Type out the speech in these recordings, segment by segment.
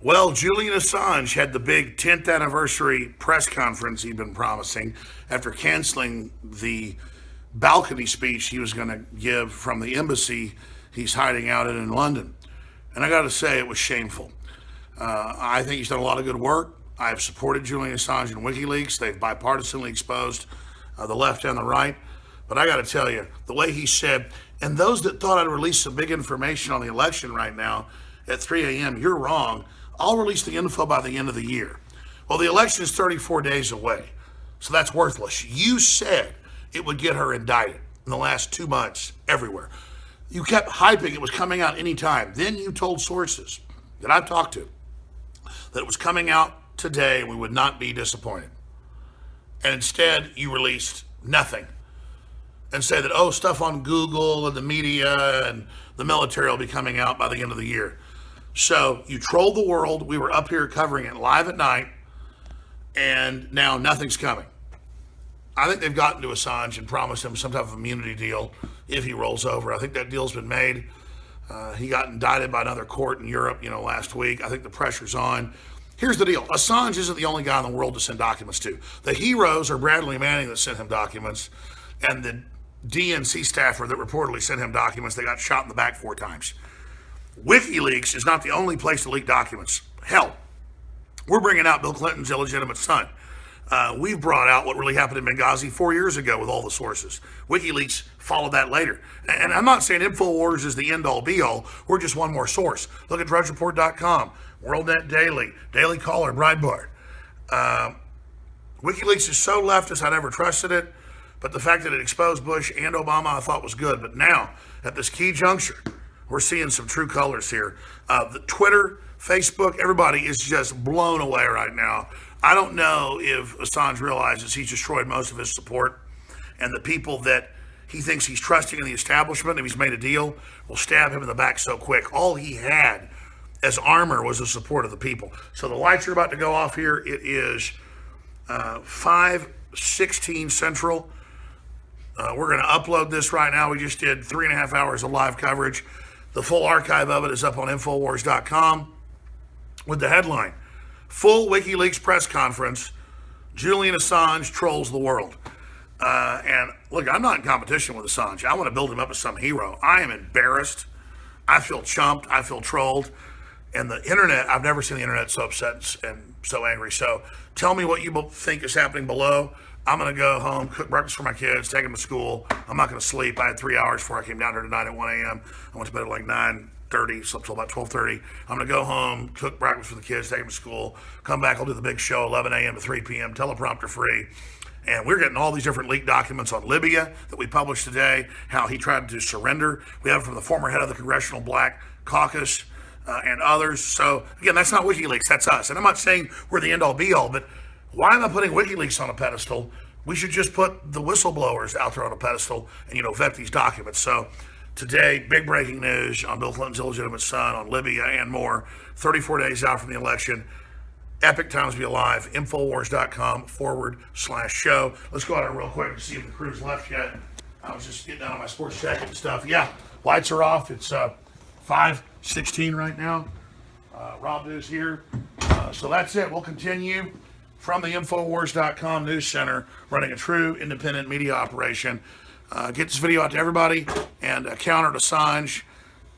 Well, Julian Assange had the big 10th anniversary press conference he'd been promising after canceling the balcony speech he was going to give from the embassy he's hiding out in London. And I got to say, it was shameful. I think he's done a lot of good work. I've supported Julian Assange and WikiLeaks. They've bipartisanly exposed the left and the right. But I got to tell you, the way he said, and those that thought I'd release some big information on the election right now at 3 a.m., you're wrong. I'll release the info by the end of the year. Well, the election is 34 days away, so that's worthless. You said it would get her indicted in the last 2 months everywhere. You kept hyping it was coming out anytime. Then you told sources that I've talked to that it was coming out today and we would not be disappointed. And instead, you released nothing and say that, oh, stuff on Google and the media and the military will be coming out by the end of the year. So you trolled the world. We were up here covering it live at night, and now nothing's coming. I think they've gotten to Assange and promised him some type of immunity deal if he rolls over. I think that deal's been made. He got indicted by another court in Europe, last week. I think the pressure's on. Here's the deal. Assange isn't the only guy in the world to send documents to. The heroes are Bradley Manning that sent him documents, and the DNC staffer that reportedly sent him documents that got shot in the back 4 times. WikiLeaks is not the only place to leak documents. Hell, we're bringing out Bill Clinton's illegitimate son. We've brought out what really happened in Benghazi 4 years ago with all the sources. WikiLeaks followed that later. And I'm not saying InfoWars is the end-all, be-all. We're just one more source. Look at DrudgeReport.com, WorldNet Daily, Daily Caller, Breitbart. WikiLeaks is so leftist I never trusted it, but the fact that it exposed Bush and Obama I thought was good. But now, at this key juncture, we're seeing some true colors here. The Twitter, Facebook, everybody is just blown away right now. I don't know if Assange realizes he's destroyed most of his support, and the people that he thinks he's trusting in the establishment, if he's made a deal, will stab him in the back so quick. All he had as armor was the support of the people. So the lights are about to go off here. It is 5:16 Central. We're going to upload this right now. We just did 3.5 hours of live coverage. The full archive of it is up on Infowars.com with the headline, Full WikiLeaks Press Conference, Julian Assange Trolls the World. And look, I'm not in competition with Assange. I want to build him up as some hero. I am embarrassed. I feel chumped. I feel trolled. And the internet, I've never seen the internet so upset and so angry. So tell me what you think is happening below. I'm going to go home, cook breakfast for my kids, take them to school. I'm not going to sleep. I had 3 hours before I came down here tonight at 1 a.m. I went to bed at like 9:30, slept till about 12:30. I'm going to go home, cook breakfast for the kids, take them to school, come back, I'll do the big show, 11 a.m. to 3 p.m., teleprompter free. And we're getting all these different leaked documents on Libya that we published today, how he tried to surrender. We have it from the former head of the Congressional Black Caucus and others. So, again, that's not WikiLeaks, that's us. And I'm not saying we're the end-all, be-all, but why am I putting WikiLeaks on a pedestal? We should just put the whistleblowers out there on a pedestal and, vet these documents. So today, big breaking news on Bill Clinton's illegitimate son, on Libya and more. 34 days out from the election. Epic times to be alive. Infowars.com/show. Let's go out there real quick to see if the crew's left yet. I was just getting out of my sports jacket and stuff. Yeah, lights are off. It's 5:16 right now. Rob is here. So that's it. We'll continue from the Infowars.com News Center, running a true independent media operation. Get this video out to everybody and counter to Assange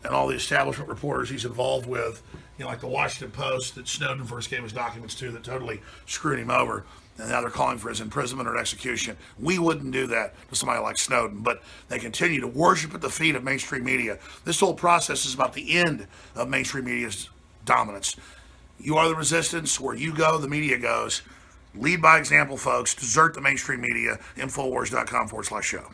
and all the establishment reporters he's involved with, like the Washington Post that Snowden first gave his documents to that totally screwed him over. And now they're calling for his imprisonment or execution. We wouldn't do that to somebody like Snowden, but they continue to worship at the feet of mainstream media. This whole process is about the end of mainstream media's dominance. You are the resistance. Where you go, the media goes. Lead by example, folks. Desert the mainstream media. Infowars.com/show.